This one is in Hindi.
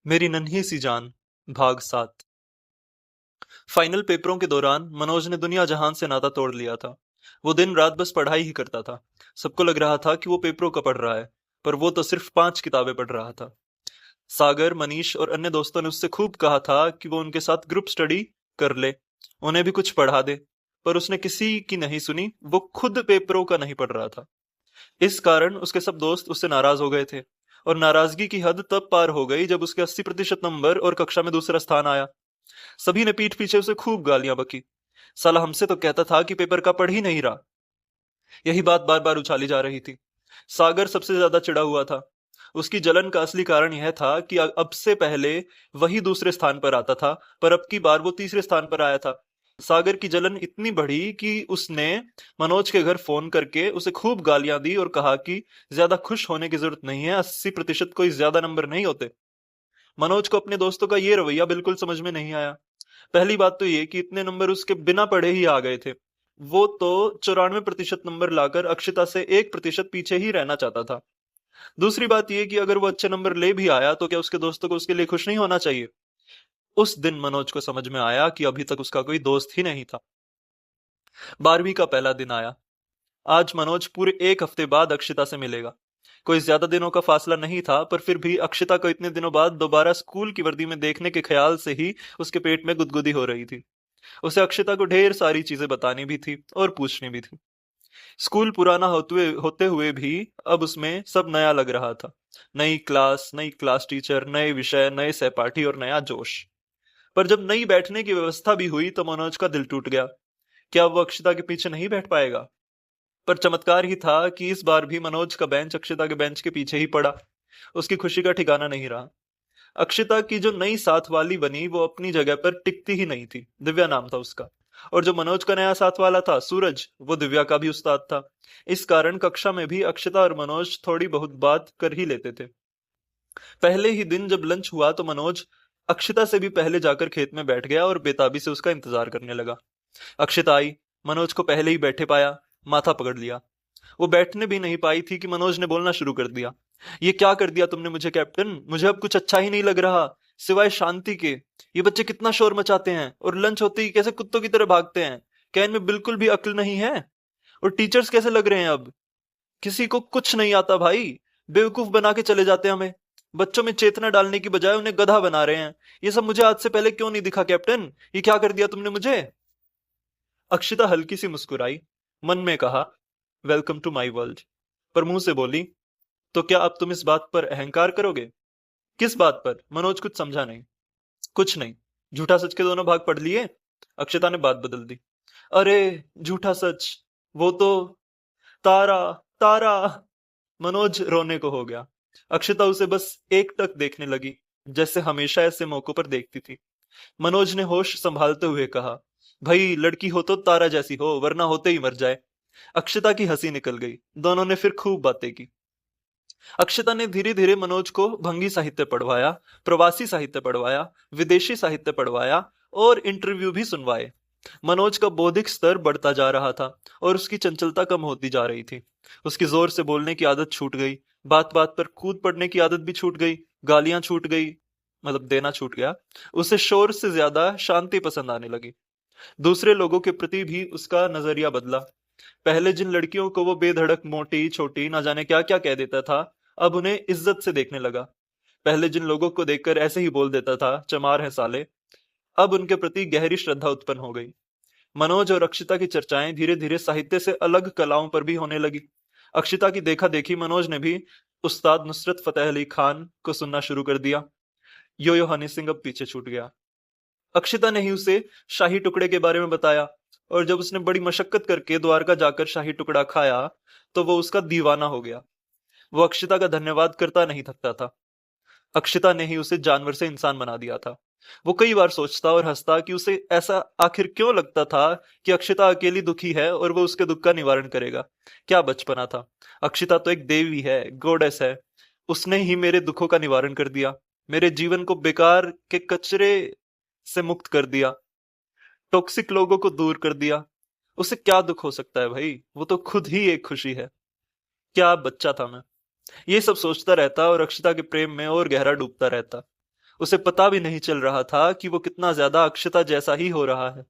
मेरी नन्ही सी जान भाग 7। फाइनल पेपरों के दौरान मनोज ने दुनिया जहान से नाता तोड़ लिया था। वो दिन रात बस पढ़ाई ही करता था। सबको लग रहा था कि वो पेपरों का पढ़ रहा है, पर वो तो सिर्फ 5 किताबें पढ़ रहा था। सागर, मनीष और अन्य दोस्तों ने उससे खूब कहा था कि वो उनके साथ ग्रुप स्टडी कर ले, उन्हें भी कुछ पढ़ा दे, पर उसने किसी की नहीं सुनी। वो खुद पेपरों का नहीं पढ़ रहा था। इस कारण उसके सब दोस्त उससे नाराज हो गए थे, और नाराजगी की हद तब पार हो गई जब उसके 80% नंबर और कक्षा में दूसरा स्थान आया। सभी ने पीठ पीछे उसे खूब गालियां बकी। साला हमसे तो कहता था कि पेपर का पढ़ ही नहीं रहा। यही बात बार बार उछाली जा रही थी। सागर सबसे ज्यादा चिढ़ा हुआ था। उसकी जलन का असली कारण यह था कि अब से पहले वही दूसरे स्थान पर आता था, पर अब की बार वो तीसरे स्थान पर आया था। सागर की जलन इतनी बढ़ी कि उसने मनोज के घर फोन करके उसे खूब गालियां दी और कहा कि ज्यादा खुश होने की जरूरत नहीं है, 80% कोई ज्यादा नंबर नहीं होते। मनोज को अपने दोस्तों का ये रवैया बिल्कुल समझ में नहीं आया। पहली बात तो ये कि इतने नंबर उसके बिना पढ़े ही आ गए थे। वो तो 94% नंबर लाकर अक्षिता से 1% पीछे ही रहना चाहता था। दूसरी बात यह कि अगर वो अच्छे नंबर ले भी आया तो क्या उसके दोस्तों को उसके लिए खुश नहीं होना चाहिए। उस दिन मनोज को समझ में आया कि अभी तक उसका कोई दोस्त ही नहीं था। 12वीं का पहला दिन आया। आज मनोज पूरे एक हफ्ते बाद अक्षिता से मिलेगा। कोई ज्यादा दिनों का फासला नहीं था, पर फिर भी अक्षिता को इतने दिनों बाद दोबारा स्कूल की वर्दी में देखने के ख्याल से ही उसके पेट में गुदगुदी हो रही थी। उसे अक्षिता को ढेर सारी चीजें बतानी भी थी और पूछनी भी थी। स्कूल पुराना होते हुए भी अब उसमें सब नया लग रहा था। नई क्लास टीचर, नए विषय, नए सहपाठी और नया जोश। पर जब नई बैठने की व्यवस्था भी हुई तो मनोज का दिल टूट गया। क्या वो अक्षिता के पीछे नहीं बैठ पाएगा? पर चमत्कार ही था कि इस बार भी मनोज का बेंच अक्षिता के बेंच के पीछे ही पड़ा। उसकी खुशी का ठिकाना नहीं रहा। अक्षिता की जो नई साथ वाली बनी वो अपनी जगह पर टिकती ही नहीं थी। दिव्या नाम था उसका। और जो मनोज का नया साथ वाला था, सूरज, वो दिव्या का भी उस्ताद था। इस कारण कक्षा में भी अक्षिता और मनोज थोड़ी बहुत बात कर ही लेते थे। पहले ही दिन जब लंच हुआ तो मनोज अक्षिता से भी पहले जाकर खेत में बैठ गया और बेताबी से उसका इंतजार करने लगा। अक्षिता आई। मनोज को पहले ही बैठे पाया, माथा पकड़ लिया। वो बैठने भी नहीं पाई थी कि मनोज ने बोलना शुरू कर दिया। ये क्या कर दिया तुमने मुझे कैप्टन? मुझे अब कुछ अच्छा ही नहीं लग रहा, सिवाय शांति के। ये बच्चे कितना शोर मचाते हैं और लंच होते ही कैसे कुत्तों की तरह भागते हैं। क्या इनमें बिल्कुल भी अक्ल नहीं है? और टीचर्स कैसे लग रहे हैं अब? किसी को कुछ नहीं आता भाई। बेवकूफ बना के चले जाते हैं हमें। बच्चों में चेतना डालने की बजाय उन्हें गधा बना रहे हैं। ये सब मुझे आज से पहले क्यों नहीं दिखा कैप्टन? ये क्या कर दिया तुमने मुझे? अक्षिता हल्की सी मुस्कुराई, मन में कहा, वेलकम टू माई वर्ल्ड। पर मुंह से बोली, तो क्या अब तुम इस बात पर अहंकार करोगे? किस बात पर? मनोज कुछ समझा नहीं। कुछ नहीं। झूठा सच के दोनों भाग पढ़ लिए? अक्षता ने बात बदल दी। अरे, झूठा सच? वो तो तारा, तारा। मनोज रोने को हो गया। अक्षता उसे बस एकटक देखने लगी, जैसे हमेशा ऐसे मौकों पर देखती थी। मनोज ने होश संभालते हुए कहा, भाई लड़की हो तो तारा जैसी हो, वरना होते ही मर जाए। अक्षता की हंसी निकल गई। दोनों ने फिर खूब बातें की। अक्षता ने धीरे धीरे मनोज को भंगी साहित्य पढ़वाया, प्रवासी साहित्य पढ़वाया, विदेशी साहित्य पढ़वाया और इंटरव्यू भी सुनवाए। मनोज का बौद्धिक स्तर बढ़ता जा रहा था और उसकी चंचलता कम होती जा रही थी। उसकी जोर से बोलने की आदत छूट गई, बात बात पर कूद पड़ने की आदत भी छूट गई, गालियां छूट गई, मतलब देना छूट गया। उसे शोर से ज्यादा शांति पसंद आने लगी। दूसरे लोगों के प्रति भी उसका नजरिया बदला। पहले जिन लड़कियों को वो बेधड़क मोटी छोटी ना जाने क्या क्या कह देता था, अब उन्हें इज्जत से देखने लगा। पहले जिन लोगों को देखकर ऐसे ही बोल देता था, चमार है साले, अब उनके प्रति गहरी श्रद्धा उत्पन्न हो गई। मनोज और अक्षिता की चर्चाएं धीरे धीरे साहित्य से अलग कलाओं पर भी होने लगी। अक्षिता की देखा देखी मनोज ने भी उस्ताद नुसरत फतेह अली खान को सुनना शुरू कर दिया। यो यो हनी सिंह अब पीछे छूट गया। अक्षिता ने ही उसे शाही टुकड़े के बारे में बताया, और जब उसने बड़ी मशक्कत करके द्वारका जाकर शाही टुकड़ा खाया तो वो उसका दीवाना हो गया। वो अक्षिता का धन्यवाद करता नहीं थकता था। अक्षिता ने ही उसे जानवर से इंसान बना दिया था। वो कई बार सोचता और हंसता कि उसे ऐसा आखिर क्यों लगता था कि अक्षिता अकेली दुखी है और वो उसके दुख का निवारण करेगा। क्या बचपना था। अक्षिता तो एक देवी है, गॉडेस है। उसने ही मेरे दुखों का निवारण कर दिया, मेरे जीवन को बेकार के कचरे से मुक्त कर दिया, टॉक्सिक लोगों को दूर कर दिया। उसे क्या दुख हो सकता है भाई? वो तो खुद ही एक खुशी है। क्या बच्चा था मैं। ये सब सोचता रहता और अक्षिता के प्रेम में और गहरा डूबता रहता। उसे पता भी नहीं चल रहा था कि वो कितना ज्यादा अक्षता जैसा ही हो रहा है।